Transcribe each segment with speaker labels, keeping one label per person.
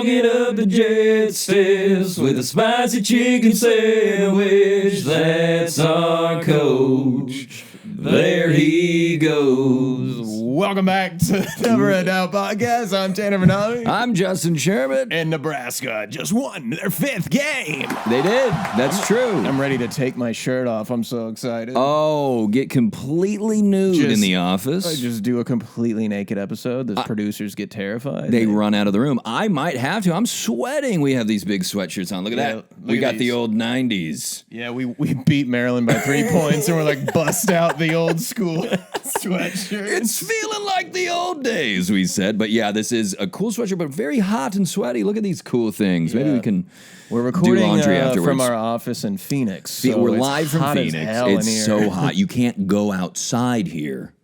Speaker 1: Walking up the jet steps with a spicy chicken sandwich. That's our coach. There he goes.
Speaker 2: Welcome back to Never a Doubt Podcast. I'm Tanner Vonnahme.
Speaker 1: I'm Justin Sherman.
Speaker 2: And Nebraska just won their 5th game.
Speaker 1: They did. That's true.
Speaker 2: I'm ready to take my shirt off. I'm so excited.
Speaker 1: Oh, get completely nude in the office.
Speaker 2: I just do a completely naked episode. The producers get terrified.
Speaker 1: They run out of the room. I might have to. I'm sweating. We have these big sweatshirts on. Look at that. We got the old 90s.
Speaker 2: Yeah, we beat Maryland by 3 points, and we're like, bust out the old school sweatshirt.
Speaker 1: It's feeling like the old days, we said. But yeah, this is a cool sweatshirt, but very hot and sweaty. Look at these cool things. Maybe we can
Speaker 2: We're recording
Speaker 1: do laundry afterwards.
Speaker 2: From our office in Phoenix. So
Speaker 1: we're live from Phoenix. It's so hot. You can't go outside here.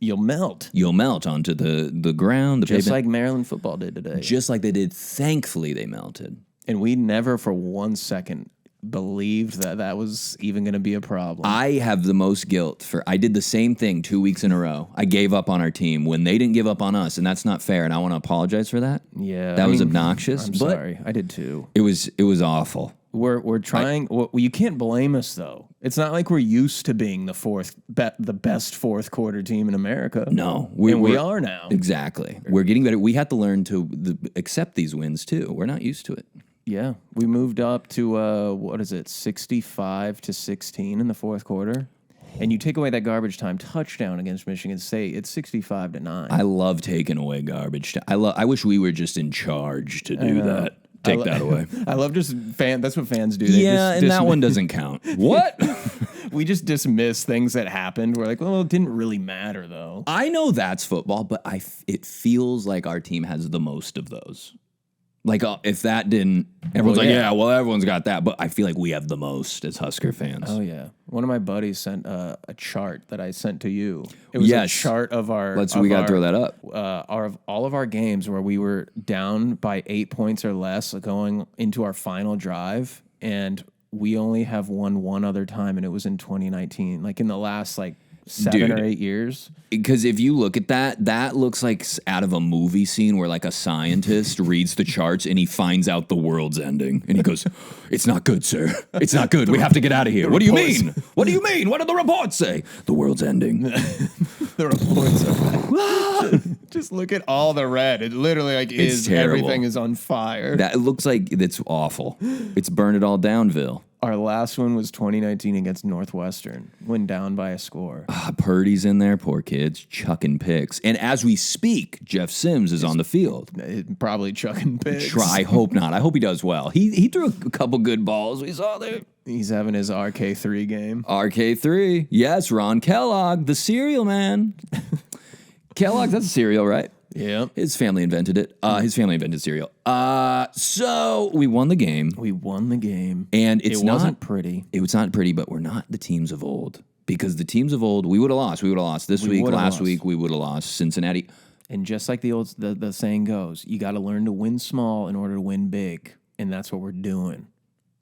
Speaker 2: You'll melt.
Speaker 1: You'll melt onto the ground.
Speaker 2: Just like Maryland football did today.
Speaker 1: Just like they did. Thankfully, they melted.
Speaker 2: And we never for 1 second believed that was even going to be a problem.
Speaker 1: I have the most guilt I did the same thing 2 weeks in a row. I gave up on our team when they didn't give up on us, and that's not fair, and I want to apologize for that.
Speaker 2: Yeah.
Speaker 1: That was obnoxious.
Speaker 2: I'm sorry. I did too.
Speaker 1: It was awful.
Speaker 2: We're trying. You can't blame us though. It's not like we're used to being the best fourth quarter team in America.
Speaker 1: No,
Speaker 2: we are now.
Speaker 1: Exactly. We're getting better. We had to learn to accept these wins too. We're not used to it.
Speaker 2: Yeah, we moved up to 65 to 16 in the fourth quarter. And you take away that garbage time touchdown against Michigan State, it's 65 to 9.
Speaker 1: I love taking away garbage time. I wish we were just in charge to do that. Take that away.
Speaker 2: I love that's what fans do.
Speaker 1: That one doesn't count. What?
Speaker 2: We just dismiss things that happened. We're like, well, it didn't really matter though.
Speaker 1: I know that's football, but it feels like our team has the most of those. Like, if that didn't, everyone's everyone's got that. But I feel like we have the most as Husker fans.
Speaker 2: Oh, yeah. One of my buddies sent a chart that I sent to you. It was a chart of our...
Speaker 1: We got to throw that up.
Speaker 2: All of our games where we were down by 8 points or less going into our final drive, and we only have won one other time, and it was in 2019. Like, in the last, 7 or 8 years.
Speaker 1: Because if you look at that looks like out of a movie scene where a scientist reads the charts and he finds out the world's ending. And he goes, "It's not good, sir. It's not good. We have to get out of here." What do you mean? What do you mean? What do the reports say? The world's ending.
Speaker 2: The reports are just look at all the red. It literally everything is on fire.
Speaker 1: That looks like it's awful. It's burn it all downville.
Speaker 2: Our last one was 2019 against Northwestern. Went down by a score.
Speaker 1: Purdy's in there, poor kids, chucking picks. And as we speak, Jeff Sims is on the field.
Speaker 2: Probably chucking picks.
Speaker 1: I hope not. I hope he does well. He threw a couple good balls we saw there.
Speaker 2: He's having his RK3 game.
Speaker 1: RK3. Yes, Ron Kellogg, the cereal man. Kellogg, that's a cereal, right?
Speaker 2: Yeah.
Speaker 1: His family invented it. His family invented cereal. So we won the game. And it wasn't
Speaker 2: pretty.
Speaker 1: It was not pretty, but we're not the teams of old. Because the teams of old, we would have lost. We would have lost this week. Last week, we would have lost. Cincinnati.
Speaker 2: And just like the saying goes, you got to learn to win small in order to win big. And that's what we're doing.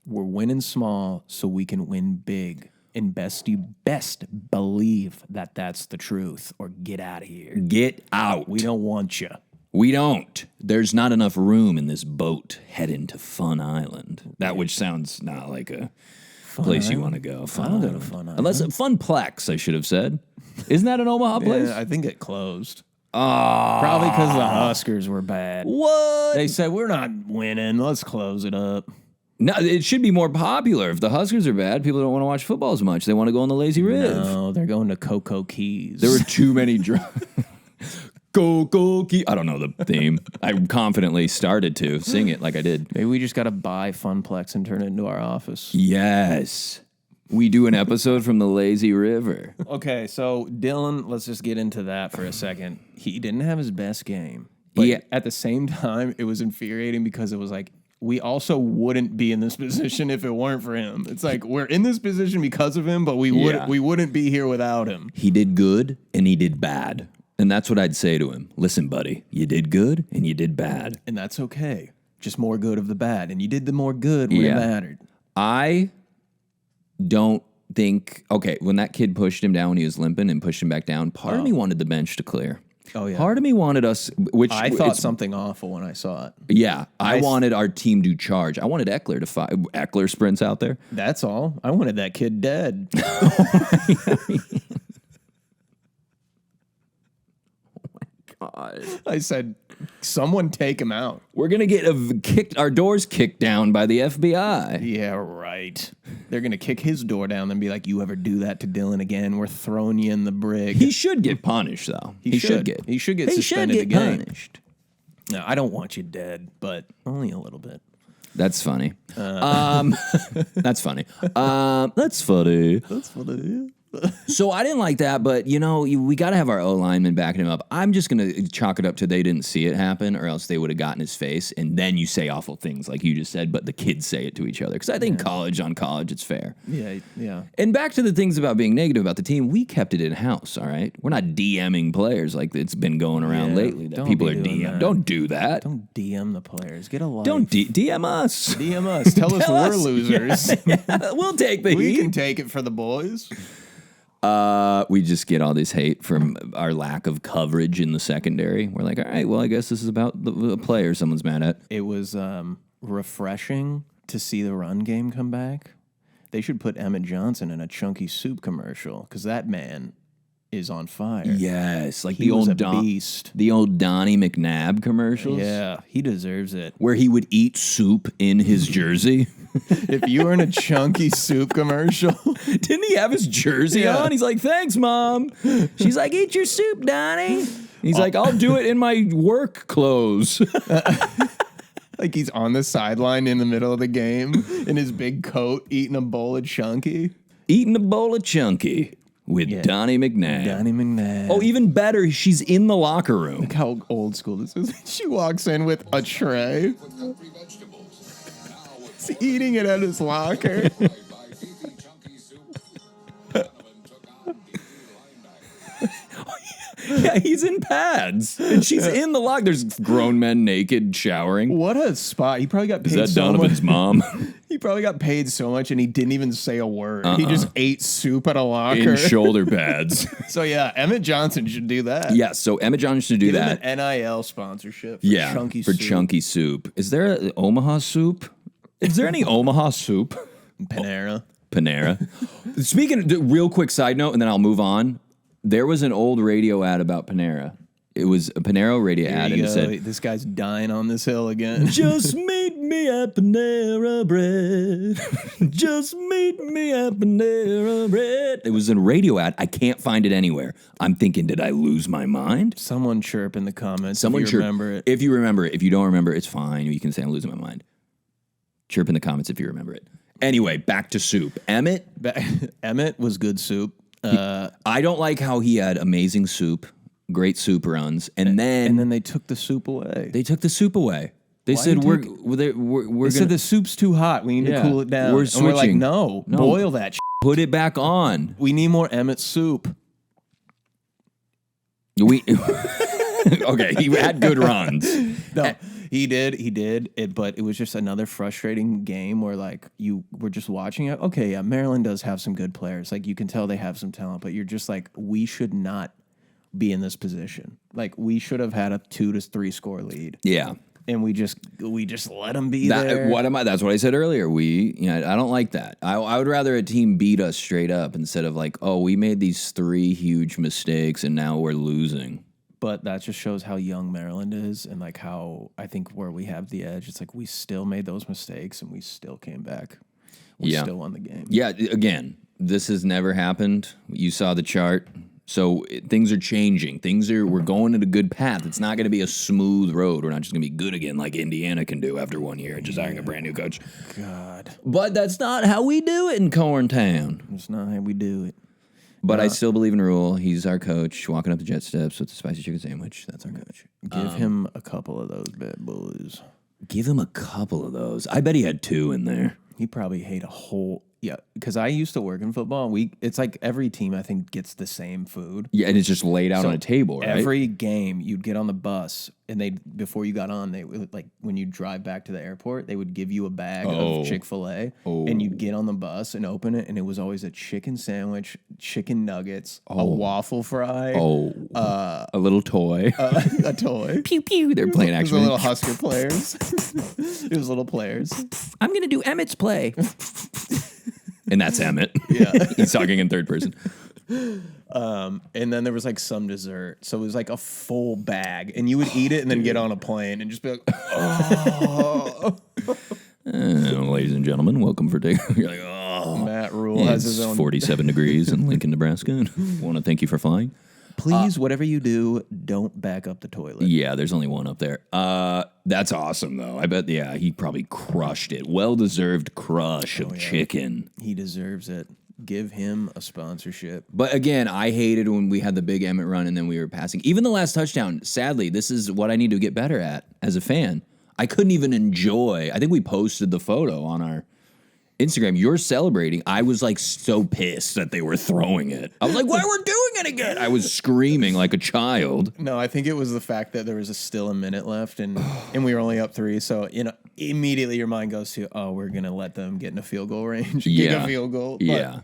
Speaker 2: We're winning small so we can win big. And you best believe that that's the truth, or get out of here.
Speaker 1: Get out.
Speaker 2: We don't want you.
Speaker 1: We don't. There's not enough room in this boat heading to Fun Island. That which sounds not like a place you want to go.
Speaker 2: I'll go to Fun Island.
Speaker 1: Unless Funplex, I should have said. Isn't that an Omaha place?
Speaker 2: Yeah, I think it closed. Probably because the Huskers were bad.
Speaker 1: What?
Speaker 2: They said, we're not winning. Let's close it up.
Speaker 1: No, it should be more popular. If the Huskers are bad, people don't want to watch football as much. They want to go on the Lazy Riv.
Speaker 2: No, they're going to Cocoa Keys.
Speaker 1: There were too many Cocoa Keys. I don't know the theme. I confidently started to sing it like I did.
Speaker 2: Maybe we just got to buy Funplex and turn it into our office.
Speaker 1: Yes. We do an episode from the Lazy River.
Speaker 2: Okay, so Dylan, let's just get into that for a second. He didn't have his best game. But at the same time, it was infuriating because it was like, we also wouldn't be in this position if it weren't for him. It's like we're in this position because of him, but we wouldn't be here without him.
Speaker 1: He did good and he did bad. And that's what I'd say to him. Listen, buddy, you did good and you did bad.
Speaker 2: And that's okay. Just more good of the bad. And you did the more good when it mattered.
Speaker 1: I don't think, when that kid pushed him down when he was limping and pushed him back down, part of me wanted the bench to clear.
Speaker 2: Oh, yeah.
Speaker 1: Part of me wanted us, which
Speaker 2: I thought something awful when I saw it.
Speaker 1: Yeah, I wanted our team to charge. I wanted Eckler to fight. Eckler sprints out there.
Speaker 2: That's all. I wanted that kid dead.
Speaker 1: God.
Speaker 2: I said, someone take him out.
Speaker 1: We're going to get our doors kicked down by the FBI.
Speaker 2: Yeah, right. They're going to kick his door down and be like, you ever do that to Dylan again, we're throwing you in the brig.
Speaker 1: He should get punished, though. He should get
Speaker 2: suspended again.
Speaker 1: Punished.
Speaker 2: No, I don't want you dead, but only a little bit.
Speaker 1: That's funny. That's funny. That's funny.
Speaker 2: That's what it is.
Speaker 1: So I didn't like that, but, we got to have our O-lineman backing him up. I'm just going to chalk it up to they didn't see it happen, or else they would have gotten his face, and then you say awful things like you just said, but the kids say it to each other. Because I think college, it's fair.
Speaker 2: Yeah.
Speaker 1: And back to the things about being negative about the team, we kept it in-house, all right? We're not DMing players like it's been going around lately. That people are DM. Don't do that.
Speaker 2: Don't DM the players. Get a life.
Speaker 1: Don't DM us.
Speaker 2: DM us. Tell us we're losers.
Speaker 1: Yeah. We'll take the heat.
Speaker 2: We can take it for the boys.
Speaker 1: We just get all this hate from our lack of coverage in the secondary. We're like, all right, well, I guess this is about the player someone's mad at.
Speaker 2: It was refreshing to see the run game come back. They should put Emmett Johnson in a Chunky Soup commercial because that man is on fire.
Speaker 1: Yes, like
Speaker 2: he
Speaker 1: the
Speaker 2: was
Speaker 1: old
Speaker 2: beast.
Speaker 1: The old Donnie McNabb commercials.
Speaker 2: Yeah, he deserves it.
Speaker 1: Where he would eat soup in his jersey.
Speaker 2: If you were in a Chunky Soup commercial.
Speaker 1: Didn't he have his jersey on? He's like, thanks, Mom. She's like, eat your soup, Donnie. He's like, I'll do it in my work clothes.
Speaker 2: Like he's on the sideline in the middle of the game in his big coat eating a bowl of Chunky.
Speaker 1: Eating a bowl of Chunky with Donnie McNabb.
Speaker 2: Donnie McNabb.
Speaker 1: Oh, even better, she's in the locker room.
Speaker 2: Look how old school this is. She walks in with a tray. He's eating it at his locker.
Speaker 1: Yeah, he's in pads. And she's in the locker. There's grown men naked showering.
Speaker 2: What a spot. He probably got paid
Speaker 1: so much. Is that Donovan's mom?
Speaker 2: He probably got paid so much and he didn't even say a word. He just ate soup at a locker.
Speaker 1: In shoulder pads.
Speaker 2: So yeah, Emmett Johnson should do that.
Speaker 1: Yeah, so Emmett Johnson should do that.
Speaker 2: An NIL sponsorship for Chunky Soup.
Speaker 1: Chunky Soup. Is there an Omaha Soup? Is there any Omaha Soup?
Speaker 2: Panera.
Speaker 1: Speaking, real quick side note, and then I'll move on. There was an old radio ad about Panera. It was a Panera radio ad, and it said,
Speaker 2: "This guy's dying on this hill again."
Speaker 1: Just meet me at Panera Bread. Just meet me at Panera Bread. It was a radio ad. I can't find it anywhere. I'm thinking, did I lose my mind?
Speaker 2: Someone chirp in the comments.
Speaker 1: Someone
Speaker 2: if you remember it.
Speaker 1: If you remember it. If you don't remember, it's fine. You can say I'm losing my mind. Chirp in the comments if you remember it. Anyway, back to soup. Emmett
Speaker 2: was good soup.
Speaker 1: I don't like how he had amazing soup, great soup runs, and then
Speaker 2: they took the soup away.
Speaker 1: They took the soup away. They said we're gonna,
Speaker 2: said the soup's too hot. We need to cool it down.
Speaker 1: We're switching.
Speaker 2: And we're like, no, boil that.
Speaker 1: Put it back on.
Speaker 2: We need more Emmett soup.
Speaker 1: Okay, he had good runs.
Speaker 2: No, he did. But it was just another frustrating game where like you were just watching it. Okay, yeah, Maryland does have some good players. Like you can tell they have some talent, but you're just like, we should not be in this position. Like we should have had a 2 to 3 score lead.
Speaker 1: Yeah.
Speaker 2: And we just let them be there.
Speaker 1: That's what I said earlier. I don't like that. I would rather a team beat us straight up instead of like, oh, we made these 3 huge mistakes and now we're losing.
Speaker 2: But that just shows how young Maryland is and like how I think where we have the edge. It's like we still made those mistakes and we still came back. We still won the game.
Speaker 1: Yeah, again, this has never happened. You saw the chart. So things are changing. We're going at a good path. It's not going to be a smooth road. We're not just going to be good again like Indiana can do after 1 year and just hiring a brand new coach.
Speaker 2: God.
Speaker 1: But that's not how we do it in Corntown.
Speaker 2: It's not how we do it.
Speaker 1: But I still believe in Rhule. He's our coach, walking up the jet steps with the spicy chicken sandwich. That's our coach.
Speaker 2: Give him a couple of those bad boys.
Speaker 1: Give him a couple of those. I bet he had 2 in there.
Speaker 2: He probably ate a whole Yeah, because I used to work in football. It's like every team, I think, gets the same food.
Speaker 1: Yeah, and it's just laid out on a table, right?
Speaker 2: Every game, you'd get on the bus, and before you got on, they would, like, when you drive back to the airport, they would give you a bag of Chick-fil-A, and you'd get on the bus and open it, and it was always a chicken sandwich, chicken nuggets, a waffle fry,
Speaker 1: a little toy,
Speaker 2: a toy.
Speaker 1: Pew pew. They're playing action.
Speaker 2: It was little Husker players. It was little players.
Speaker 1: I'm gonna do Emmett's play. And that's Emmett.
Speaker 2: Yeah.
Speaker 1: He's talking in third person.
Speaker 2: And then there was like some dessert. So it was like a full bag. And you would eat it and then get on a plane and just be like, oh.
Speaker 1: Ladies and gentlemen, welcome for taking. You're like, oh.
Speaker 2: Matt Rhule has his own.
Speaker 1: 47 degrees in Lincoln, Nebraska. Want to thank you for flying.
Speaker 2: Please, whatever you do, don't back up the toilet.
Speaker 1: Yeah, there's only one up there. That's awesome, though. I bet, he probably crushed it. Well-deserved crush of chicken.
Speaker 2: He deserves it. Give him a sponsorship.
Speaker 1: But again, I hated when we had the big Emmett run and then we were passing. Even the last touchdown, sadly, this is what I need to get better at as a fan. I couldn't even enjoy. I think we posted the photo on our Instagram. You're celebrating. I was like so pissed that they were throwing it. I was like, why we're doing it again? I was screaming like a child.
Speaker 2: No, I think it was the fact that there was still a minute left and we were only up 3. So, immediately your mind goes to, we're going to let them get in a field goal range. Kick a field goal.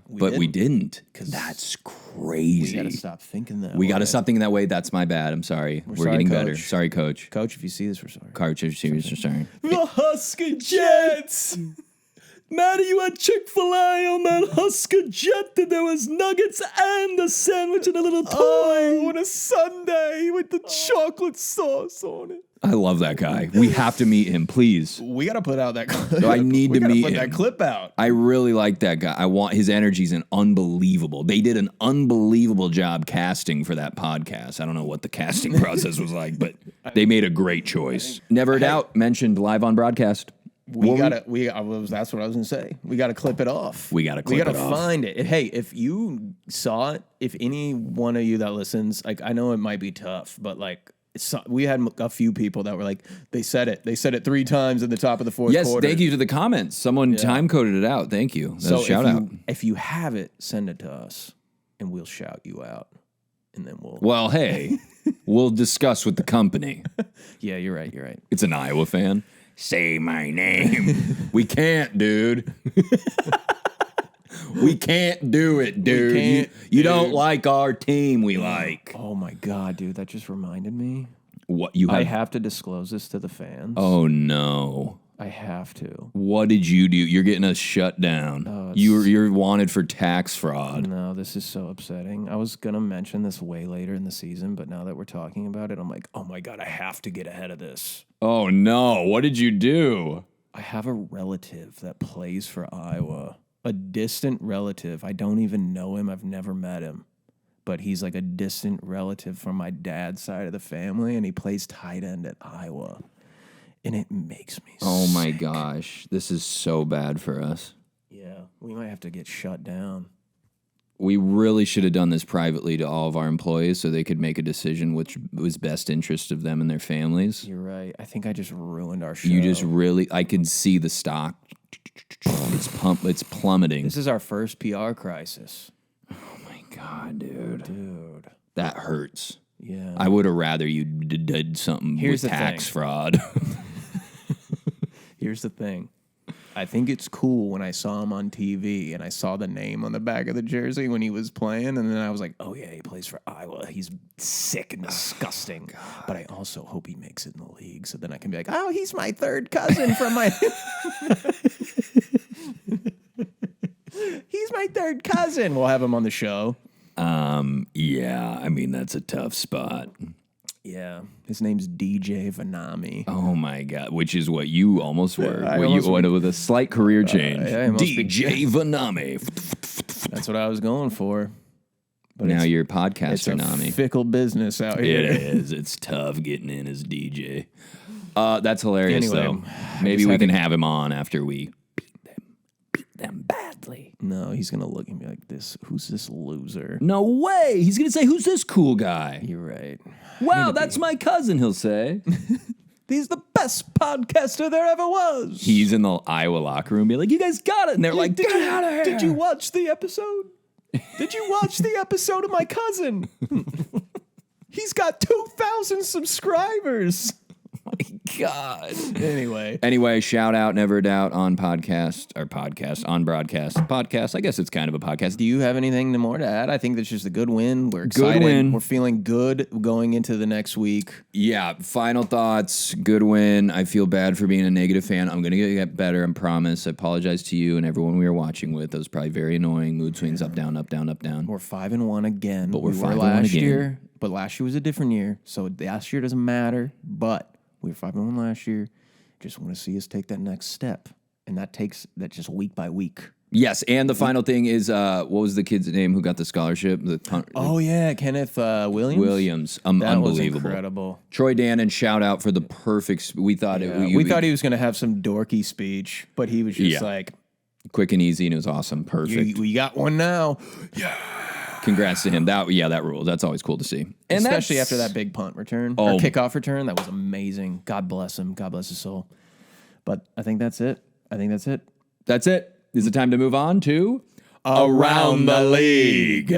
Speaker 1: But we didn't. That's crazy.
Speaker 2: We got to stop thinking that way.
Speaker 1: We got to stop thinking that way. That's my bad. I'm sorry. We're
Speaker 2: sorry,
Speaker 1: getting
Speaker 2: Coach.
Speaker 1: better. Sorry, Coach.
Speaker 2: Coach, if you see this, we're sorry.
Speaker 1: Coach, if you see this, we're sorry.
Speaker 2: The Husker Jets! Maddie, you had Chick-fil-A on that Husker Jet, and there was nuggets and a sandwich and a little toy. Oh, and a sundae with the chocolate sauce on it.
Speaker 1: I love that guy. We have to meet him, please.
Speaker 2: We got to put out that clip.
Speaker 1: I need to meet him.
Speaker 2: Put that clip out.
Speaker 1: I really like that guy. I want his energy's unbelievable. They did an unbelievable job casting for that podcast. I don't know what the casting process was like, but they made a great choice. Never a doubt mentioned live on broadcast.
Speaker 2: That's what I was gonna say. We gotta clip it off.
Speaker 1: We gotta
Speaker 2: find it. Hey, if you saw it, if any one of you that listens, like, I know it might be tough, but like, we had a few people that were like, they said it 3 times in the top of the fourth quarter.
Speaker 1: Yes, thank you to the comments. Someone time coded it out. Thank you. That's a shout out.
Speaker 2: If you have it, send it to us, and we'll shout you out, and then we'll.
Speaker 1: Well, hey, we'll discuss with the company.
Speaker 2: Yeah, you're right.
Speaker 1: It's an Iowa fan. Say my name. We can't, dude. We can't do it, dude. You don't like our team. We like.
Speaker 2: Oh my God, dude! That just reminded me.
Speaker 1: What you?
Speaker 2: I have to disclose this to the fans.
Speaker 1: Oh no!
Speaker 2: I have to.
Speaker 1: What did you do? You're getting us shut down. You're wanted for tax fraud.
Speaker 2: No, this is so upsetting. I was gonna mention this way later in the season, but now that we're talking about it, I'm like, oh my God, I have to get ahead of this.
Speaker 1: Oh no! What did you do?
Speaker 2: I have a relative that plays for Iowa. A distant relative. I don't even know him. I've never met him. But he's like a distant relative from my dad's side of the family, and he plays tight end at Iowa. And it makes me
Speaker 1: Oh my
Speaker 2: sick.
Speaker 1: gosh. This is so bad for us.
Speaker 2: Yeah, we might have to get shut down.
Speaker 1: We really should have done this privately to all of our employees so they could make a decision which was best interest of them and their families.
Speaker 2: You're right. I think I just ruined our show.
Speaker 1: You just really, I can see the stock. It's plummeting.
Speaker 2: This is our first PR crisis.
Speaker 1: Oh my God, dude.
Speaker 2: Dude.
Speaker 1: That hurts.
Speaker 2: Yeah.
Speaker 1: I would have rather you did something with tax fraud.
Speaker 2: Here's the thing. I think it's cool when I saw him on TV and I saw the name on the back of the jersey when he was playing, and then I was like, oh yeah, he plays for Iowa. He's sick and disgusting. But I also hope he makes it in the league, so then I can be like, oh, he's my third cousin from my He's my third cousin. We'll have him on the show.
Speaker 1: Yeah, I mean, that's a tough spot.
Speaker 2: Yeah, his name's DJ Vonnahme.
Speaker 1: Oh my God, which is what you almost were.
Speaker 2: I
Speaker 1: What
Speaker 2: almost
Speaker 1: you wanted with a slight career change.
Speaker 2: DJ
Speaker 1: Vonnahme.
Speaker 2: That's what I was going for. But
Speaker 1: now you're
Speaker 2: it's
Speaker 1: podcaster
Speaker 2: a
Speaker 1: Nami.
Speaker 2: fickle business out here.
Speaker 1: It is. It's tough getting in as DJ. That's hilarious,
Speaker 2: Anyway,
Speaker 1: though. Maybe we can have him on after we beat them badly.
Speaker 2: No, he's going to look at me like this. Who's this loser?
Speaker 1: No way. He's going to say, who's this cool guy?
Speaker 2: You're right.
Speaker 1: Wow, that's my cousin, he'll say.
Speaker 2: He's the best podcaster there ever was.
Speaker 1: He's in the Iowa locker room being like, you guys got it. And they're like, get out of here.
Speaker 2: Did you watch the episode? Did you watch the episode of my cousin? He's got 2,000 subscribers.
Speaker 1: My God.
Speaker 2: Anyway,
Speaker 1: shout out Never Doubt on broadcast. Podcast. I guess it's kind of a podcast.
Speaker 2: Do you have anything more to add? I think that's just a good win. We're excited.
Speaker 1: Good win.
Speaker 2: We're feeling good going into the next week.
Speaker 1: Yeah, final thoughts. Good win. I feel bad for being a negative fan. I'm going to get better, I promise. I apologize to you and everyone we were watching with. That was probably very annoying. Mood swings up, down, up, down, up, down.
Speaker 2: We're 5-1 again.
Speaker 1: But we're 5-1
Speaker 2: last
Speaker 1: again.
Speaker 2: year. But last year was a different year. So last year doesn't matter. But we were 5-1 last year. Just want to see us take that next step. And that takes that just week by week.
Speaker 1: Yes, and the final thing is, what was the kid's name who got the scholarship?
Speaker 2: Kenneth
Speaker 1: Williams.
Speaker 2: That
Speaker 1: Unbelievable.
Speaker 2: was incredible.
Speaker 1: Troy Dannon, shout out for the perfect. We thought
Speaker 2: We thought he was going to have some dorky speech, but he was just like,
Speaker 1: quick and easy, and it was awesome. Perfect.
Speaker 2: we got one now.
Speaker 1: Congrats to him. That rules. That's always cool to see. And
Speaker 2: especially after that big punt return or kickoff return. That was amazing. God bless him. God bless his soul. But I think that's it.
Speaker 1: That's it. Is it time to move on to Around the League?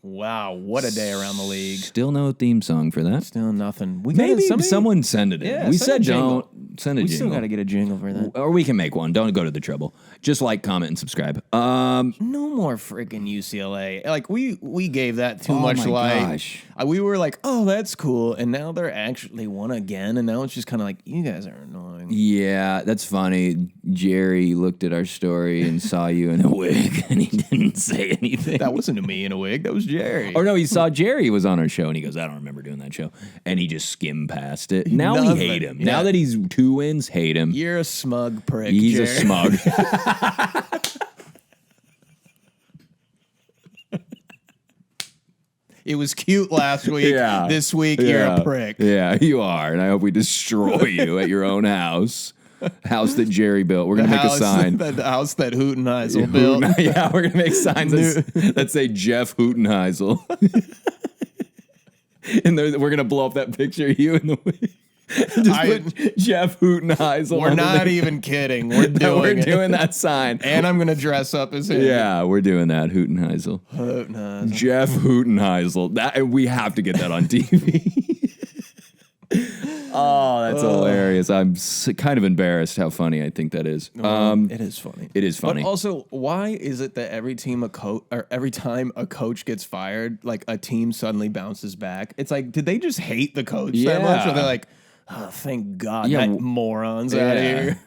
Speaker 2: Wow, what a day around the league.
Speaker 1: Still no theme song for that.
Speaker 2: Still nothing.
Speaker 1: Maybe someone send it in.
Speaker 2: Yeah,
Speaker 1: we said
Speaker 2: jingle.
Speaker 1: don't send a jingle.
Speaker 2: We still got to get a jingle for that.
Speaker 1: Or we can make one. Don't go to the trouble. Just like, comment, and subscribe.
Speaker 2: No more freaking UCLA. Like we gave that too much light.
Speaker 1: Gosh.
Speaker 2: We were like, oh, that's cool, and now they won again, and now it's just kind of like, you guys are annoying.
Speaker 1: Yeah, that's funny. Jerry looked at our story and saw you in a wig, and he didn't say anything.
Speaker 2: That wasn't me in a wig. That was Jerry.
Speaker 1: Or no, he saw Jerry was on our show, and he goes, I don't remember doing that show. And he just skimmed past it. Now we hate him. Yeah. Now that he's 2 wins, hate him.
Speaker 2: You're a smug prick,
Speaker 1: He's
Speaker 2: Jerry.
Speaker 1: a smug.
Speaker 2: It was cute last week.
Speaker 1: Yeah.
Speaker 2: This week, you're a prick.
Speaker 1: Yeah, you are. And I hope we destroy you at your own house. House that Jerry built. We're going to make a sign.
Speaker 2: The house that Hootenheisel built.
Speaker 1: Yeah, we're going to make signs that say Jeff Hootenheisel. And we're going to blow up that picture of you in the wig. Just put Jeff Hootenheisel.
Speaker 2: We're not even kidding. We're
Speaker 1: doing that sign.
Speaker 2: And I'm going to dress up as him.
Speaker 1: Yeah, we're doing that. Hootenheisel. Jeff Hootenheisel. We have to get that on TV. Oh, that's hilarious. I'm kind of embarrassed how funny I think that is.
Speaker 2: It is funny.
Speaker 1: It is funny.
Speaker 2: But also, why is it that every time a coach gets fired, like a team suddenly bounces back? It's like, did they just hate the coach that much? Or they're like, oh, thank God that morons out here.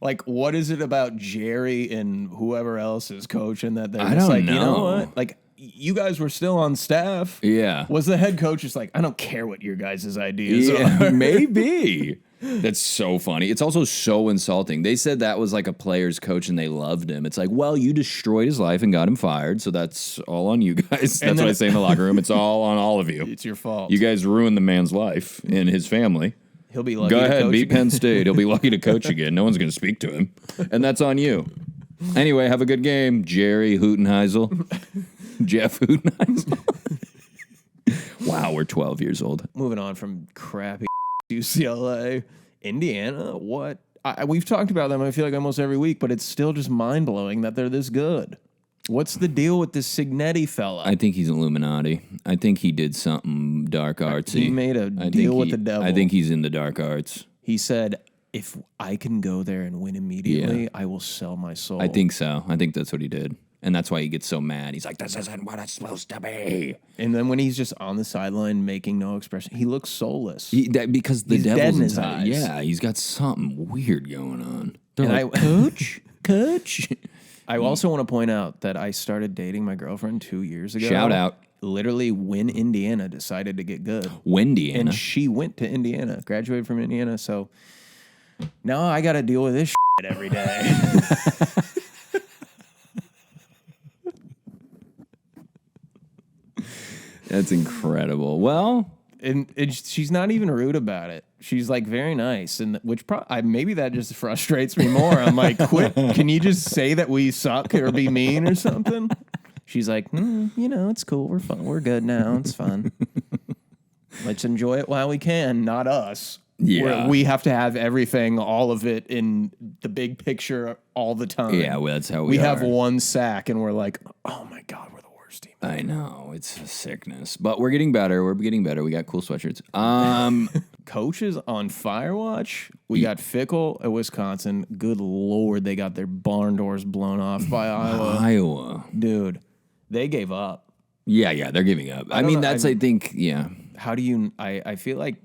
Speaker 2: Like, what is it about Jerry and whoever else is coaching that they're just like, you know what? Like, you guys were still on staff.
Speaker 1: Yeah.
Speaker 2: Was the head coach just like, I don't care what your guys' ideas are?
Speaker 1: Maybe. That's so funny. It's also so insulting. They said that was like a player's coach and they loved him. It's like, well, you destroyed his life and got him fired, so that's all on you guys. That's what I say in the locker room. It's all on all of you.
Speaker 2: It's your fault.
Speaker 1: You guys ruined the man's life and his family.
Speaker 2: He'll be lucky.
Speaker 1: Go
Speaker 2: to
Speaker 1: ahead,
Speaker 2: coach
Speaker 1: beat
Speaker 2: again.
Speaker 1: Penn State. He'll be lucky to coach again. No one's going to speak to him. And that's on you. Anyway, have a good game, Jerry Hootenheisel. Jeff Hootenheisel. Wow, we're 12 years old.
Speaker 2: Moving on from crappy UCLA. Indiana, what? We've talked about them, I feel like, almost every week, but it's still just mind-blowing that they're this good. What's the deal with this Signetti fella?
Speaker 1: I think he's Illuminati. I think he did something dark artsy.
Speaker 2: He made a deal with the devil.
Speaker 1: I think he's in the dark arts.
Speaker 2: He said, if I can go there and win immediately, I will sell my soul.
Speaker 1: I think so. I think that's what he did. And that's why he gets so mad. He's like, this isn't what it's supposed to be.
Speaker 2: And then when he's just on the sideline making no expression, he looks soulless.
Speaker 1: Because the
Speaker 2: He's
Speaker 1: devil's
Speaker 2: dead in his
Speaker 1: inside.
Speaker 2: eyes.
Speaker 1: Yeah, he's got something weird going on. They're
Speaker 2: And
Speaker 1: like, Coach?
Speaker 2: I also want to point out that I started dating my girlfriend 2 years ago.
Speaker 1: Shout out.
Speaker 2: Literally when Indiana decided to get good.
Speaker 1: Windiana.
Speaker 2: And she went to Indiana, graduated from Indiana. So now I got to deal with this shit every day.
Speaker 1: That's incredible. Well,
Speaker 2: and she's not even rude about it. She's like very nice, and maybe that just frustrates me more. I'm like, quit. Can you just say that we suck or be mean or something? She's like, it's cool. We're fun. We're good now. It's fun. Let's enjoy it while we can. Not us.
Speaker 1: Yeah.
Speaker 2: Where we have to have everything, all of it in the big picture all the time.
Speaker 1: Yeah, well, that's how
Speaker 2: we
Speaker 1: are.
Speaker 2: have one sack and we're like, oh my God, we're the worst team.
Speaker 1: I know. It's a sickness. But we're getting better. We're getting better. We got cool sweatshirts.
Speaker 2: Coaches on Firewatch, we got Fickle at Wisconsin. Good Lord, they got their barn doors blown off by Iowa. Dude, they gave up.
Speaker 1: Yeah, they're giving up. I mean, I think, yeah.
Speaker 2: How do you, I feel like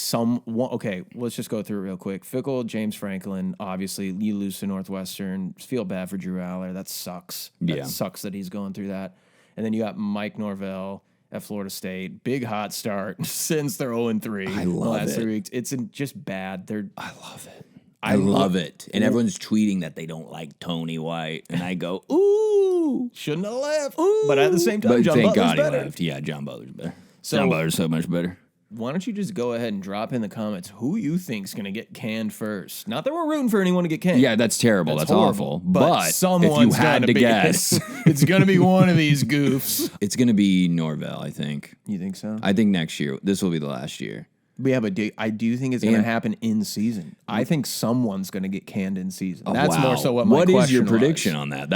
Speaker 2: okay, let's just go through it real quick. Fickle, James Franklin, obviously you lose to Northwestern. Feel bad for Drew Aller. That sucks. That sucks that he's going through that. And then you got Mike Norvell at Florida State. Big hot start since they're 0-3.
Speaker 1: I love
Speaker 2: last
Speaker 1: it.
Speaker 2: 3 weeks. It's just bad.
Speaker 1: I love it. I love it. And everyone's tweeting that they don't like Tony White. And I go, ooh.
Speaker 2: Shouldn't have left. Ooh. But at the same time,
Speaker 1: But
Speaker 2: John
Speaker 1: thank
Speaker 2: Butler's
Speaker 1: God
Speaker 2: better.
Speaker 1: he left. Yeah, John Butler's better.
Speaker 2: So-
Speaker 1: John Butler's so much better.
Speaker 2: Why don't you just go ahead and drop in the comments who you think's going to get canned first? Not that we're rooting for anyone to get canned.
Speaker 1: Yeah, that's terrible. That's awful. But
Speaker 2: someone's
Speaker 1: if you had to
Speaker 2: be,
Speaker 1: guess,
Speaker 2: it's going to be one of these goofs.
Speaker 1: it's going to be Norvell, I think.
Speaker 2: You think so?
Speaker 1: I think next year, this will be the last year.
Speaker 2: Yeah, but I do think it's going to happen in season. I think someone's going to get canned in season. That's more so what my question
Speaker 1: What is your
Speaker 2: was.
Speaker 1: prediction on that?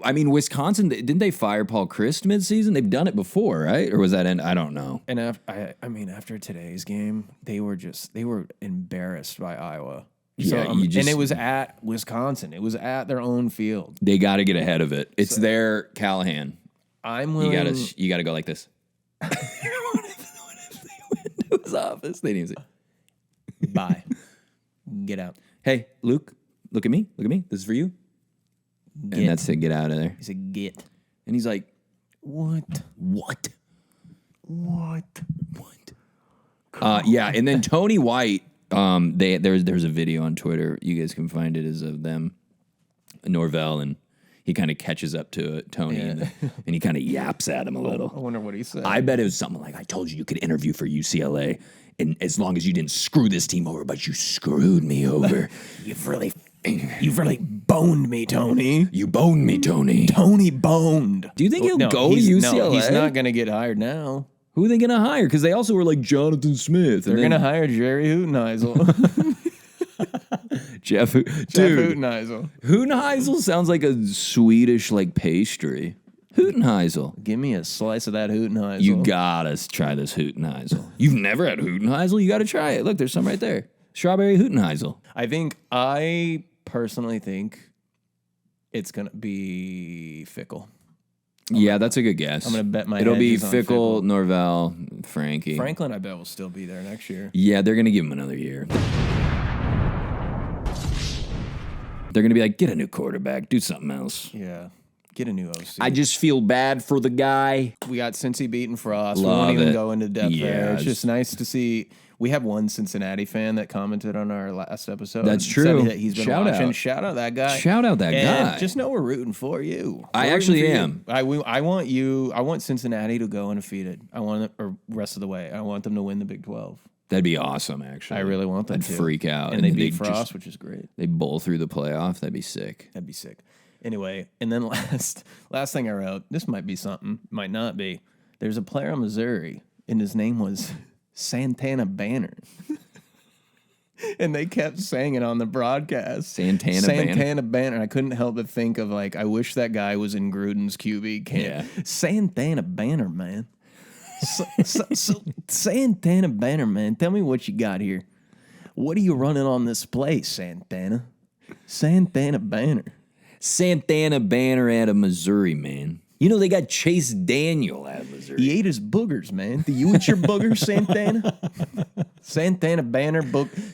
Speaker 1: I mean, Wisconsin, didn't they fire Paul Christ midseason? They've done it before, right? Or was that I don't know.
Speaker 2: And after today's game, they were embarrassed by Iowa.
Speaker 1: Yeah,
Speaker 2: and it was at Wisconsin. It was at their own field.
Speaker 1: They got to get ahead of it. It's their Callahan.
Speaker 2: I'm willing.
Speaker 1: You got to go like this. What if they went to his office? They didn't say,
Speaker 2: bye. Get out.
Speaker 1: hey, Luke, look at me. Look at me. This is for you.
Speaker 2: Get.
Speaker 1: And that's it. Get out of there.
Speaker 2: He said, get.
Speaker 1: And he's like,
Speaker 2: What?
Speaker 1: Yeah, and then Tony White, there's a video on Twitter, you guys can find it, is of them, Norvell, and he kind of catches up to Tony, and he kind of yaps at him a little.
Speaker 2: I wonder what he said.
Speaker 1: I bet it was something like, I told you could interview for UCLA, and as long as you didn't screw this team over, but you screwed me over. You've really
Speaker 2: boned me, Tony.
Speaker 1: You boned me, Tony.
Speaker 2: Tony boned.
Speaker 1: Do you think he'll go to UCLA?
Speaker 2: No, he's not going to get hired now.
Speaker 1: Who are they going to hire? Because they also were like Jonathan Smith.
Speaker 2: They're going to hire Jerry Hootenheisel.
Speaker 1: Jeff
Speaker 2: Hootenheisel.
Speaker 1: Hootenheisel sounds like a Swedish like pastry. Hootenheisel.
Speaker 2: Give me a slice of that Hootenheisel.
Speaker 1: You gotta try this Hootenheisel. You've never had Hootenheisel? You gotta try it. Look, there's some right there. Strawberry Hootenheisel.
Speaker 2: I personally think it's going to be Fickle.
Speaker 1: Yeah, that's a good guess.
Speaker 2: I'm going to bet my
Speaker 1: It'll be
Speaker 2: hedges on
Speaker 1: Fickle, Norvell, Frankie.
Speaker 2: Franklin, I bet, will still be there next year.
Speaker 1: Yeah, they're gonna give him another year. They're gonna be like, get a new quarterback, do something else.
Speaker 2: Yeah. Get a new OC.
Speaker 1: I just feel bad for the guy.
Speaker 2: We got Cincy beating Frost.
Speaker 1: Love
Speaker 2: we won't even
Speaker 1: it.
Speaker 2: go into depth there. It's
Speaker 1: Yeah,
Speaker 2: just nice to see. We have one Cincinnati fan that commented on our last episode.
Speaker 1: That's
Speaker 2: and
Speaker 1: true.
Speaker 2: Said that he's been
Speaker 1: Shout
Speaker 2: watching.
Speaker 1: out.
Speaker 2: Shout out that guy.
Speaker 1: Shout out that
Speaker 2: And
Speaker 1: guy.
Speaker 2: just know we're rooting for you.
Speaker 1: I
Speaker 2: We're
Speaker 1: actually
Speaker 2: rooting for
Speaker 1: am.
Speaker 2: you. I want you. I want Cincinnati to go undefeated. I want or rest of the way. I want them to win the Big 12.
Speaker 1: That'd be awesome, actually.
Speaker 2: I really want them
Speaker 1: I'd
Speaker 2: to.
Speaker 1: freak out.
Speaker 2: And they
Speaker 1: then
Speaker 2: beat
Speaker 1: they'd
Speaker 2: Frost, which is great.
Speaker 1: They bowl through the playoff. That'd be sick.
Speaker 2: That'd be sick. Anyway, and then last thing I wrote, this might be something, might not be. There's a player in Missouri, and his name was Santana Banner. And they kept saying it on the broadcast.
Speaker 1: Santana
Speaker 2: Banner. I couldn't help but think of, like, I wish that guy was in Gruden's QB camp.
Speaker 1: Yeah.
Speaker 2: Santana Banner, man. So Santana Banner, man, tell me what you got here. What are you running on this play, Santana? Santana Banner.
Speaker 1: Santana Banner out of Missouri, man. You know, they got Chase Daniel out of Missouri.
Speaker 2: He ate his boogers, man. Do you eat your boogers, Santana? Santana Banner,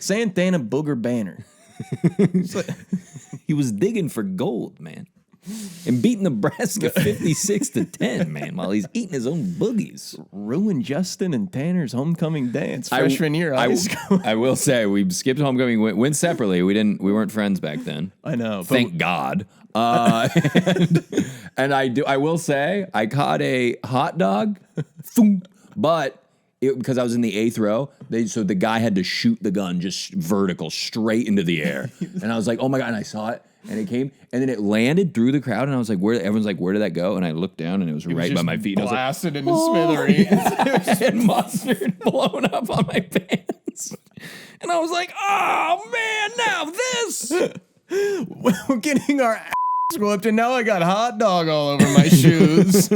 Speaker 2: Santana Booger Banner.
Speaker 1: He was digging for gold, man. And beating Nebraska 56-10, man, while he's eating his own boogies.
Speaker 2: Ruined Justin and Tanner's homecoming dance freshman year of high school.
Speaker 1: I will say, we skipped homecoming, went separately. We weren't friends back then.
Speaker 2: I know.
Speaker 1: Thank God. And I will say, I caught a hot dog, but because I was in the 8th row, so the guy had to shoot the gun just vertical straight into the air. And I was like, oh my God, and I saw it. And it came, and then it landed through the crowd, and I was like, everyone's like, where did that go? And I looked down, and it was right by my feet. And I was like,
Speaker 2: blasted into smithereens.
Speaker 1: and mustard blown up on my pants. I was like, oh, man, now this.
Speaker 2: We're getting our ass whooped, and now I got hot dog all over my shoes.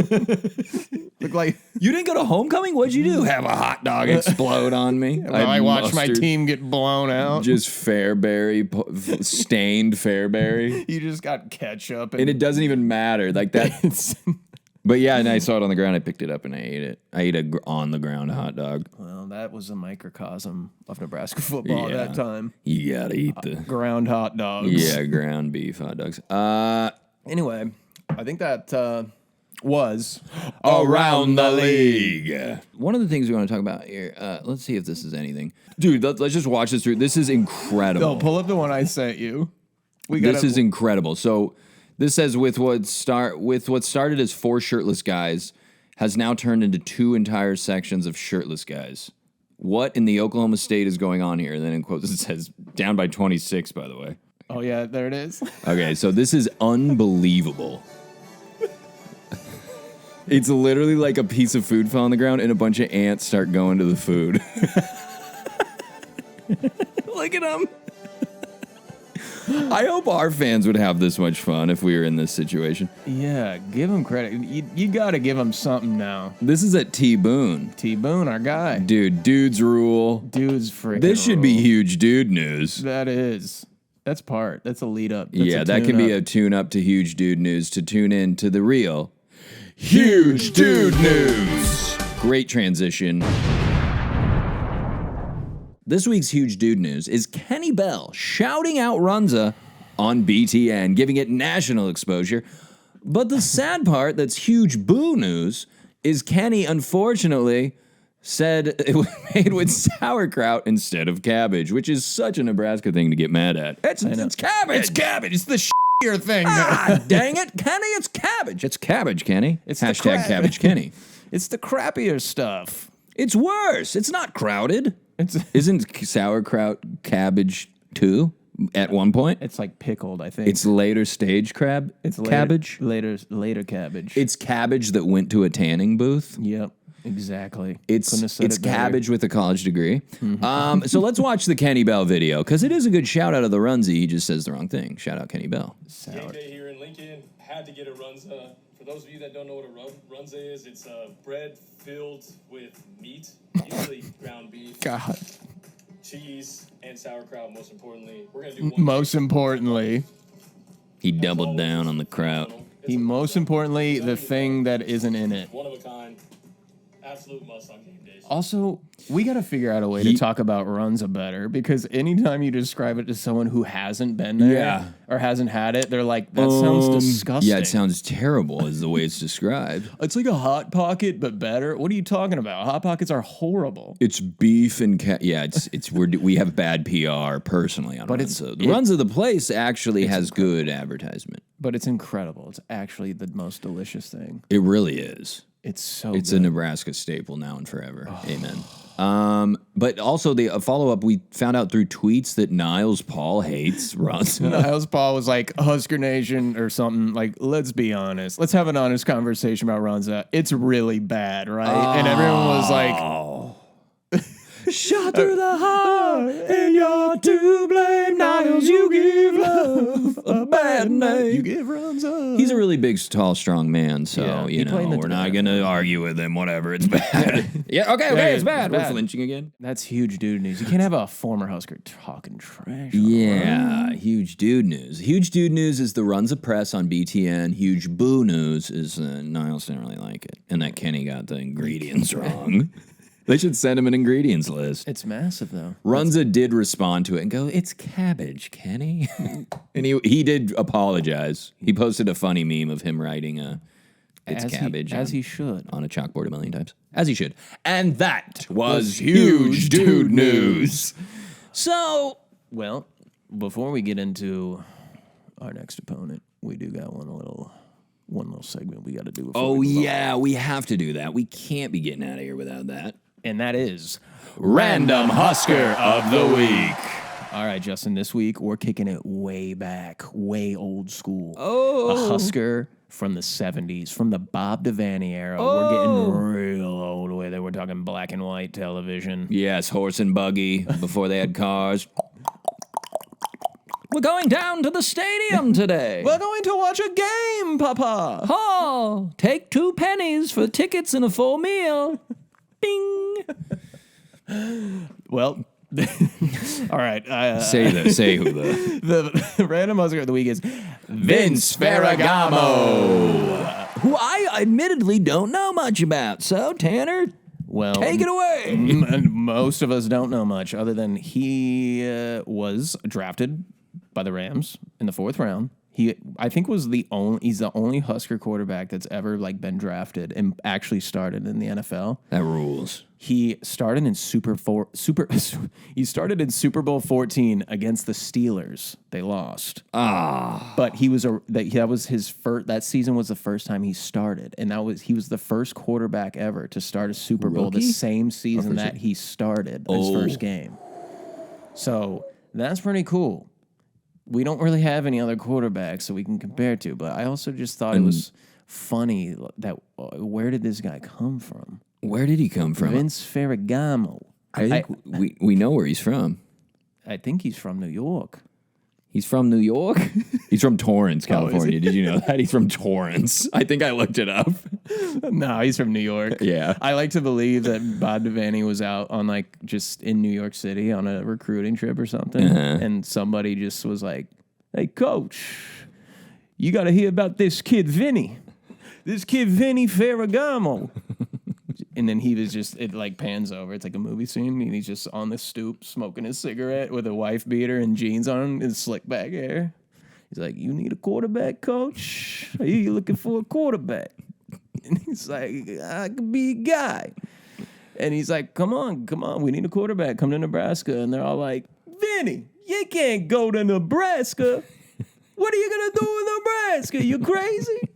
Speaker 2: Look like
Speaker 1: you didn't go to homecoming? What'd you do? Have a hot dog explode on me?
Speaker 2: well, I watched my team get blown out.
Speaker 1: Just Fairberry, stained Fairberry.
Speaker 2: You just got ketchup.
Speaker 1: And it doesn't even matter. Like that. But yeah, and I saw it on the ground. I picked it up and I ate it. I ate a on the ground hot dog.
Speaker 2: Well, that was a microcosm of Nebraska football at that time.
Speaker 1: You gotta eat the
Speaker 2: ground hot dogs.
Speaker 1: Yeah, ground beef hot dogs.
Speaker 2: Anyway, I think that was
Speaker 1: around the league. One of the things we want to talk about here. Let's see if this is anything, dude. Let's just watch this through. This is incredible.
Speaker 2: No, pull up the one I sent you.
Speaker 1: This is incredible. So. This says with what started as 4 shirtless guys has now turned into 2 entire sections of shirtless guys. What in the Oklahoma State is going on here? And then in quotes it says down by 26, by the way.
Speaker 2: Oh yeah, there it is.
Speaker 1: Okay, so this is unbelievable. It's literally like a piece of food fell on the ground and a bunch of ants start going to the food. Look at them. I hope our fans would have this much fun if we were in this situation.
Speaker 2: Yeah, give him credit. You got to give him something now.
Speaker 1: This is at T-Boone.
Speaker 2: T-Boone, our guy.
Speaker 1: Dude, dudes rule.
Speaker 2: Dudes freaking
Speaker 1: This should
Speaker 2: rule.
Speaker 1: be huge dude news.
Speaker 2: That is. That's a lead up.
Speaker 1: That can be a tune up to huge dude news to tune in to the real huge dude news. Great transition. This week's huge dude news is Kenny Bell shouting out Runza on BTN, giving it national exposure. But the sad part that's huge boo news is Kenny, unfortunately, said it was made with sauerkraut instead of cabbage, which is such a Nebraska thing to get mad at. It's cabbage.
Speaker 2: It's cabbage. It's the shittier thing.
Speaker 1: Dang it, Kenny, it's cabbage. It's cabbage, Kenny.
Speaker 2: It's
Speaker 1: hashtag cabbage, Kenny.
Speaker 2: It's the crappier stuff.
Speaker 1: It's worse. It's not crowded. Isn't sauerkraut cabbage too at one point?
Speaker 2: It's like pickled, I think.
Speaker 1: It's later stage crab.
Speaker 2: It's
Speaker 1: cabbage.
Speaker 2: Later cabbage.
Speaker 1: It's cabbage that went to a tanning booth.
Speaker 2: Yep, exactly.
Speaker 1: It's cabbage with a college degree. So let's watch the Kenny Bell video because it is a good shout out of the Runza. He just says the wrong thing. Shout out Kenny Bell.
Speaker 3: Game day here in Lincoln. Had to get a Runza. For those of you that don't know what a Runza is, it's bread filled with meat, usually ground beef,
Speaker 2: God.
Speaker 3: cheese, and sauerkraut. Most importantly, we're gonna do one.
Speaker 2: Most importantly,
Speaker 1: he doubled down on the kraut.
Speaker 2: the thing that isn't in it.
Speaker 3: One of a kind, absolute must on game days.
Speaker 2: Also, we got to figure out a way to talk about Runza better because anytime you describe it to someone who hasn't been there or hasn't had it, they're like, that sounds disgusting.
Speaker 1: Yeah, it sounds terrible is the way it's described.
Speaker 2: It's like a Hot Pocket, but better. What are you talking about? Hot Pockets are horrible.
Speaker 1: It's beef and we have bad PR personally on Runza. Runza, the place, actually has good advertisement.
Speaker 2: But it's incredible. It's actually the most delicious thing.
Speaker 1: It really is.
Speaker 2: It's
Speaker 1: a Nebraska staple now and forever. Amen. But also the follow-up, we found out through tweets that Niles Paul hates Runza.
Speaker 2: Niles Paul was like, Husker Nation or something. Like, let's be honest. Let's have an honest conversation about Runza. It's really bad, right? And everyone was like...
Speaker 1: Shot through the heart, and you're to blame. Niles, you give love a bad name.
Speaker 2: You give Runza.
Speaker 1: He's a really big, tall, strong man, so, we're not going to argue with him. Whatever, it's bad. Okay, it's bad. We're flinching again.
Speaker 2: That's huge dude news. You can't have a former Husker talking trash.
Speaker 1: Huge dude news. Huge dude news is the Runza press on BTN. Huge boo news is Niles didn't really like it, and that Kenny got the ingredients wrong. They should send him an ingredients list.
Speaker 2: It's massive, though.
Speaker 1: Runza did respond to it and go, "It's cabbage, Kenny." And he did apologize. He posted a funny meme of him writing "It's cabbage"
Speaker 2: as he should
Speaker 1: on a chalkboard 1,000,000 times, as he should. And that was huge dude news. So,
Speaker 2: well, before we get into our next opponent, we do got one little segment we got to do.
Speaker 1: We have to do that. We can't be getting out of here without that.
Speaker 2: And that is
Speaker 1: Random Husker of the Week.
Speaker 2: All right, Justin, this week we're kicking it way back, way old school.
Speaker 1: Oh.
Speaker 2: A Husker from the 70s, from the Bob Devaney era. We're getting real old with it. We're talking black and white television.
Speaker 1: Yes, horse and buggy before they had cars. We're going down to the stadium today.
Speaker 2: We're going to watch a game, Papa.
Speaker 1: Oh, take 2 pennies for tickets and a full meal. Bing.
Speaker 2: Well, all right.
Speaker 1: Say who
Speaker 2: The random Husker of the week is Vince Ferragamo,
Speaker 1: who I admittedly don't know much about. So, Tanner,
Speaker 2: well,
Speaker 1: take it away.
Speaker 2: Most of us don't know much other than he was drafted by the Rams in the 4th round. I think he's the only Husker quarterback that's ever been drafted and actually started in the NFL.
Speaker 1: That rules.
Speaker 2: He started in Super Bowl 14 against the Steelers. They lost. But that season was the first time he started, and he was the first quarterback ever to start a Super Bowl the same season that he started his first game. So that's pretty cool. We don't really have any other quarterbacks that we can compare to, but I also just thought it was funny that where did this guy come from?
Speaker 1: Where did he come from?
Speaker 2: Vince Ferragamo.
Speaker 1: I think we know where he's from.
Speaker 2: I think he's from New York.
Speaker 1: He's from New York? He's from Torrance, California.
Speaker 2: he?
Speaker 1: Did you know that? He's from Torrance. I think I looked it up.
Speaker 2: No, he's from New York.
Speaker 1: Yeah.
Speaker 2: I like to believe that Bob Devaney was out on just in New York City on a recruiting trip or something. And somebody just was like, hey, coach, you got to hear about this kid, Vinny. This kid, Vinny Ferragamo. And then he was it pans over. It's like a movie scene. And he's just on the stoop smoking his cigarette with a wife beater and jeans on and slick back hair. He's like, you need a quarterback, coach? Are you looking for a quarterback? And he's like, I could be a guy. And he's like, come on. We need a quarterback. Come to Nebraska. And they're all like, Vinny, you can't go to Nebraska. What are you going to do in Nebraska? You crazy?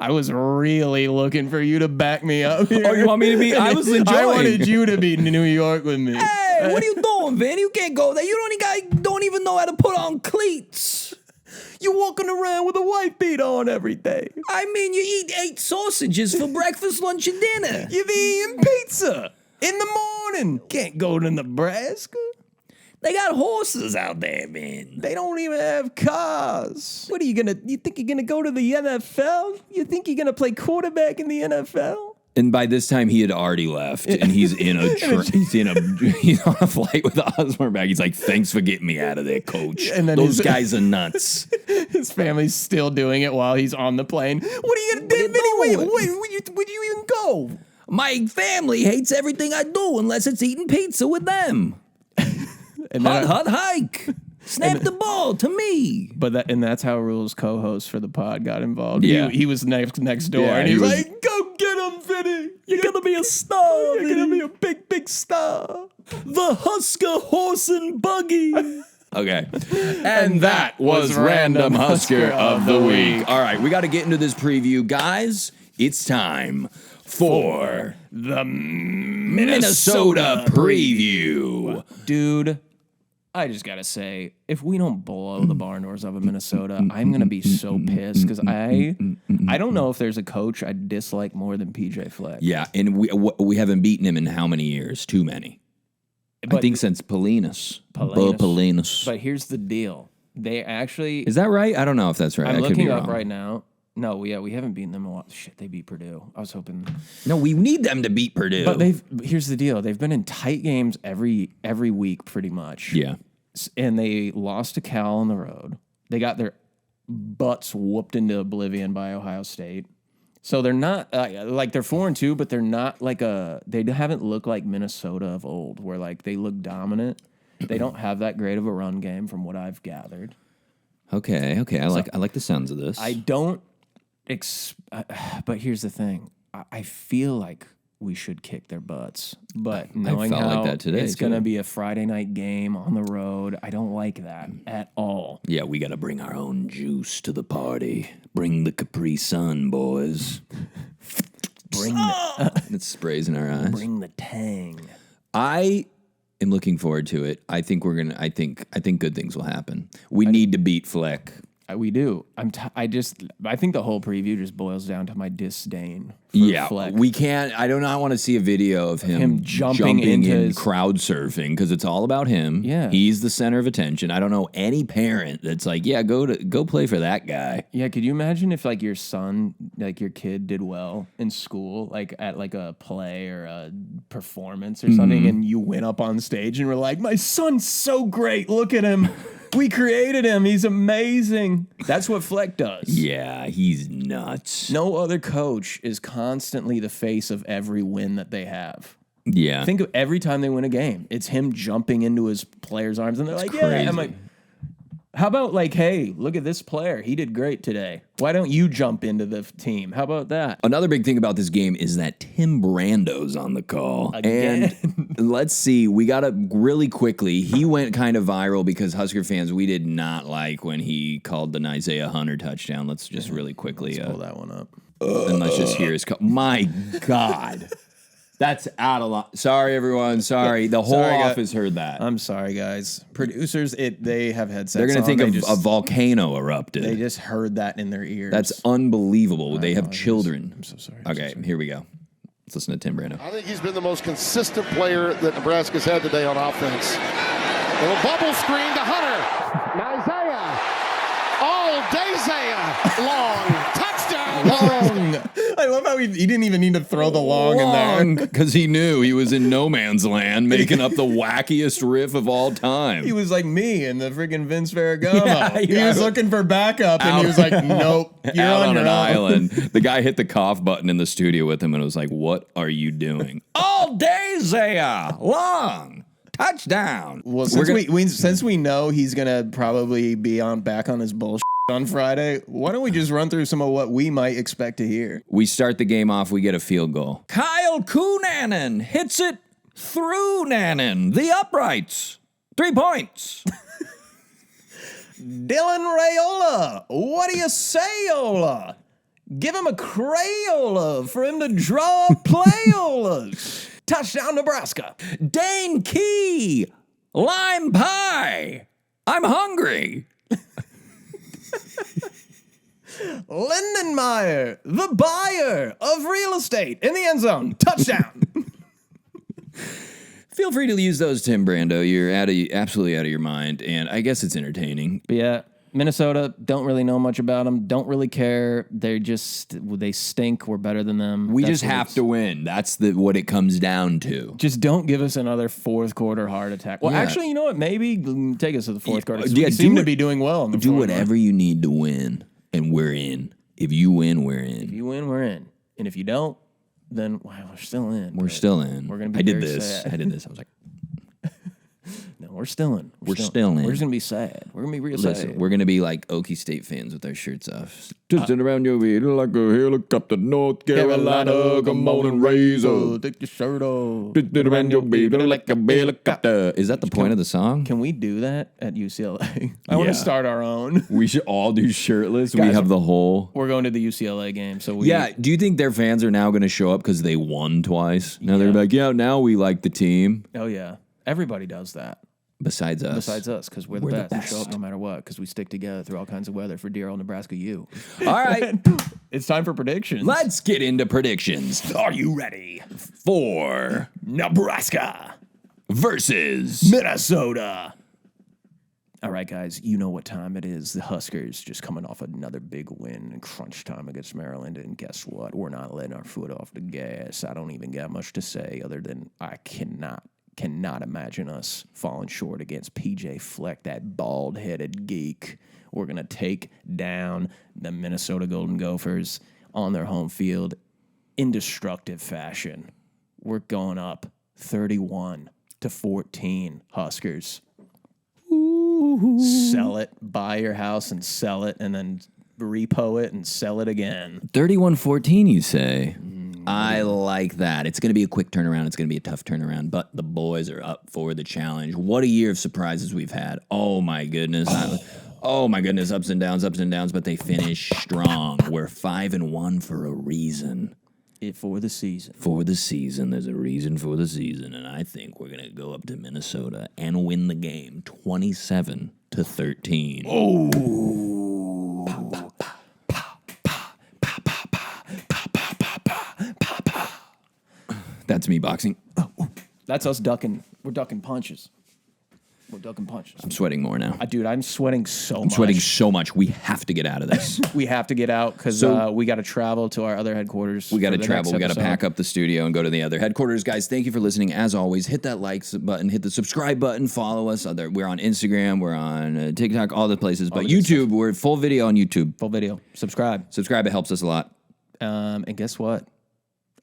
Speaker 2: I was really looking for you to back me up here.
Speaker 1: Oh, you want me to be? I was enjoying.
Speaker 2: I wanted you to be in New York with me.
Speaker 1: Hey, what are you doing, Vin? You can't go there. You don't even know how to put on cleats.
Speaker 2: You're walking around with a wife beater on every day.
Speaker 1: I mean, you eat 8 sausages for breakfast, lunch, and dinner.
Speaker 2: You be eating pizza in the morning. Can't go to Nebraska.
Speaker 1: They got horses out there, man.
Speaker 2: They don't even have cars. What are you think you're gonna go to the NFL? You think you're gonna play quarterback in the NFL?
Speaker 1: And by this time, he had already left, and he's on a flight with a Osborne bag. He's like, "Thanks for getting me out of there, coach." And then those guys are nuts.
Speaker 2: His family's still doing it while he's on the plane. What are you gonna do, Vinny? Where'd you even go?
Speaker 1: My family hates everything I do unless it's eating pizza with them. Hut hike. Snap the ball to me.
Speaker 2: And that's how Rhule's co-host for the pod got involved.
Speaker 1: Yeah.
Speaker 2: He was next door, and he was like, go get him, Vinny. You're going to be a star. You're going to be a big, big star.
Speaker 1: The Husker horse and buggy. Okay.
Speaker 2: And that was Random Husker of the Week.
Speaker 1: All right, we got to get into this preview. Guys, it's time for
Speaker 2: the
Speaker 1: Minnesota preview.
Speaker 2: Dude, I just got to say, if we don't blow the barn doors of Minnesota, I'm going to be so pissed because I don't know if there's a coach I dislike more than PJ Fleck.
Speaker 1: Yeah, and we haven't beaten him in how many years? Too many. I think since Polinas. Polinas.
Speaker 2: But here's the deal. They actually...
Speaker 1: Is that right? I don't know if that's right.
Speaker 2: I'm
Speaker 1: I
Speaker 2: looking up right now. No, we haven't beaten them a lot. Shit, they beat Purdue. I was hoping.
Speaker 1: No, we need them to beat Purdue.
Speaker 2: But here's the deal. They've been in tight games every week pretty much.
Speaker 1: Yeah.
Speaker 2: And they lost to Cal on the road. They got their butts whooped into oblivion by Ohio State. So they're not they're 4-2, but they're not they haven't looked like Minnesota of old where they look dominant. They don't have that great of a run game from what I've gathered.
Speaker 1: Okay. I like the sounds of this.
Speaker 2: I don't but here's the thing. I feel like we should kick their butts. But knowing
Speaker 1: felt
Speaker 2: how
Speaker 1: like that today,
Speaker 2: it's going to be a Friday night game on the road, I don't like that at all.
Speaker 1: Yeah, we got to bring our own juice to the party. Bring the Capri Sun, boys.
Speaker 2: Bring
Speaker 1: it sprays in our eyes.
Speaker 2: Bring the tang.
Speaker 1: I am looking forward to it. I think I think good things will happen. We need to beat Fleck.
Speaker 2: We do. I think the whole preview just boils down to my disdain for Fleck.
Speaker 1: We can't. I do not want to see a video of him jumping into in crowd surfing because it's all about him.
Speaker 2: Yeah,
Speaker 1: he's the center of attention. I don't know any parent that's like, yeah, go play for that guy.
Speaker 2: Yeah, could you imagine if like your son, like your kid, did well in school, like at like a play or a performance or something, and you went up on stage and were like, "My son's so great. Look at him." We created him. He's amazing. That's what Fleck does.
Speaker 1: Yeah, he's nuts.
Speaker 2: No other coach is constantly the face of every win that they have.
Speaker 1: Yeah.
Speaker 2: Think of every time they win a game, it's him jumping into his players' arms, and they're like,
Speaker 1: crazy.
Speaker 2: yeah. I'm like, how about like, hey, look at this player. He did great today. Why don't you jump into the team? How about that?
Speaker 1: Another big thing about this game is that Tim Brando's on the call.
Speaker 2: Again.
Speaker 1: And let's see, we got to really quickly. He went kind of viral because Husker fans, we did not like when he called the Isaiah Hunter touchdown. Let's just really quickly
Speaker 2: pull that one up.
Speaker 1: And let's just hear his call. My God. That's out of line. Sorry, everyone. Sorry. The whole office heard that.
Speaker 2: I'm sorry, guys. Producers, they have headsets.
Speaker 1: They're going to think of a volcano erupted.
Speaker 2: They just heard that in their ears.
Speaker 1: That's unbelievable. They have children.
Speaker 2: I'm so sorry.
Speaker 1: Okay, here we go. Let's listen to Tim Brando.
Speaker 4: I think he's been the most consistent player that Nebraska's had today on offense. Little bubble screen to Hunter. Isaiah. All Dayzaya. Long. Touchdown.
Speaker 2: Long. I love how he didn't even need to throw the long in there.
Speaker 1: Because he knew he was in no man's land making up the wackiest riff of all time.
Speaker 2: He was like me and the freaking Vince Ferragamo. He was looking for backup and he was like, nope, you're
Speaker 1: out
Speaker 2: on your
Speaker 1: an
Speaker 2: own.
Speaker 1: island. The guy hit the cough button in the studio with him and was like, what are you doing? All day, Zaya. Long. Touchdown.
Speaker 2: Well, since we know he's going to probably be back on his bullshit on Friday, why don't we just run through some of what we might expect to hear?
Speaker 1: We start the game off, we get a field goal. Kyle Kunanen hits it through Nannen. The uprights. 3 points.
Speaker 2: Dylan Raiola. What do you say, Ola? Give him a Crayola for him to draw playolas. Touchdown, Nebraska.
Speaker 1: Dane Key. Lime pie. I'm hungry.
Speaker 2: Lindenmeyer, the buyer of real estate in the end zone. Touchdown.
Speaker 1: Feel free to use those, Tim Brando. You're absolutely out of your mind, and I guess it's entertaining.
Speaker 2: Yeah, Minnesota, don't really know much about them. Don't really care. They stink. We're better than them.
Speaker 1: We just have to win. That's what it comes down to.
Speaker 2: Just don't give us another fourth quarter heart attack. Well, actually, you know what? Maybe take us to the fourth quarter. We seem to be doing well in the
Speaker 1: do whatever you need to win, and we're in. If you win, we're in.
Speaker 2: If you win, we're in. And if you don't, then we're still in.
Speaker 1: We're still in.
Speaker 2: We're gonna be
Speaker 1: I did this. I was like,
Speaker 2: no, we're still in.
Speaker 1: We're still in.
Speaker 2: We're just going to be sad. We're going to be real sad.
Speaker 1: We're going to be like Okie State fans with our shirts off. Twisting around your feet like a helicopter, North Carolina, come on and raise up.
Speaker 2: Take your shirt off.
Speaker 1: Twisting around your feet like a helicopter. Is that the point of the song?
Speaker 2: Can we do that at UCLA? I want to start our own.
Speaker 1: We should all do shirtless.
Speaker 2: Guys,
Speaker 1: we have the whole...
Speaker 2: We're going to the UCLA game. So
Speaker 1: do you think their fans are now going to show up because they won twice? Now they're like, now we like the team.
Speaker 2: Oh, yeah. Everybody does that.
Speaker 1: Besides us,
Speaker 2: because we're the best. We show up no matter what, because we stick together through all kinds of weather for dear old Nebraska U.
Speaker 1: All right.
Speaker 2: It's time for predictions.
Speaker 1: Let's get into predictions. Are you ready for
Speaker 2: Nebraska
Speaker 1: versus
Speaker 2: Minnesota? All right, guys, you know what time it is. The Huskers just coming off another big win in crunch time against Maryland. And guess what? We're not letting our foot off the gas. I don't even got much to say other than I cannot imagine us falling short against PJ Fleck, that bald-headed geek. We're going to take down the Minnesota Golden Gophers on their home field in destructive fashion. We're going up 31-14, Huskers. Ooh. Sell it, buy your house and sell it, and then repo it and sell it again.
Speaker 1: 31-14, you say? I like that. It's going to be a quick turnaround. It's going to be a tough turnaround, but the boys are up for the challenge. What a year of surprises we've had. Oh, my goodness. Oh, my goodness. Ups and downs, but they finish strong. We're 5-1 for a reason.
Speaker 2: For the season.
Speaker 1: For the season. There's a reason for the season, and I think we're going to go up to Minnesota and win the game 27-13. Oh. That's me boxing.
Speaker 2: That's us ducking. We're ducking punches.
Speaker 1: I'm sweating more now.
Speaker 2: Dude, I'm sweating so much.
Speaker 1: I'm sweating so much. We have to get out of this.
Speaker 2: We have to get out because we got to travel to our other headquarters.
Speaker 1: We got to travel. We got to pack up the studio and go to the other headquarters. Guys, thank you for listening. As always, hit that like button, hit the subscribe button, follow us. We're on Instagram, we're on TikTok, all the places. But YouTube, we're full video on YouTube.
Speaker 2: Full video. Subscribe.
Speaker 1: It helps us a lot.
Speaker 2: And guess what?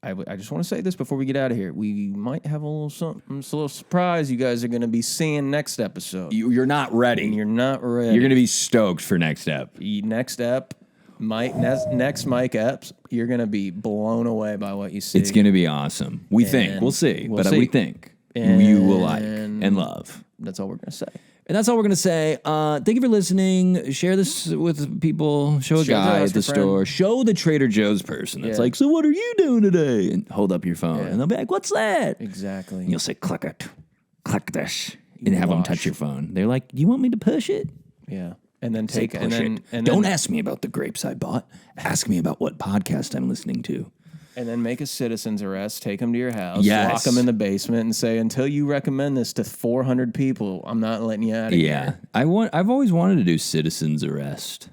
Speaker 2: I just want to say this before we get out of here. We might have a little something, it's a little surprise you guys are going to be seeing next episode.
Speaker 1: You're not ready.
Speaker 2: And you're not ready.
Speaker 1: You're going to be stoked for next ep.
Speaker 2: Next ep, next Mike eps, you're going to be blown away by what you see.
Speaker 1: It's going to be awesome. We think. We'll see. We think you will like and love.
Speaker 2: That's all we're going to say.
Speaker 1: And that's all we're going to say. Thank you for listening. Share this with people. Show a guy at the store. Show the Trader Joe's person that's like, so what are you doing today? And hold up your phone. And they'll be like, what's that?
Speaker 2: Exactly.
Speaker 1: And you'll say, click it. Click this. And have them touch your phone. They're like, do you want me to push it?
Speaker 2: Yeah. And then
Speaker 1: take it. And don't ask me about the grapes I bought. Ask me about what podcast I'm listening to.
Speaker 2: And then make a citizen's arrest, take them to your house, lock them in the basement, and say, until you recommend this to 400 people, I'm not letting you out of here.
Speaker 1: Yeah. I've always wanted to do citizen's arrest.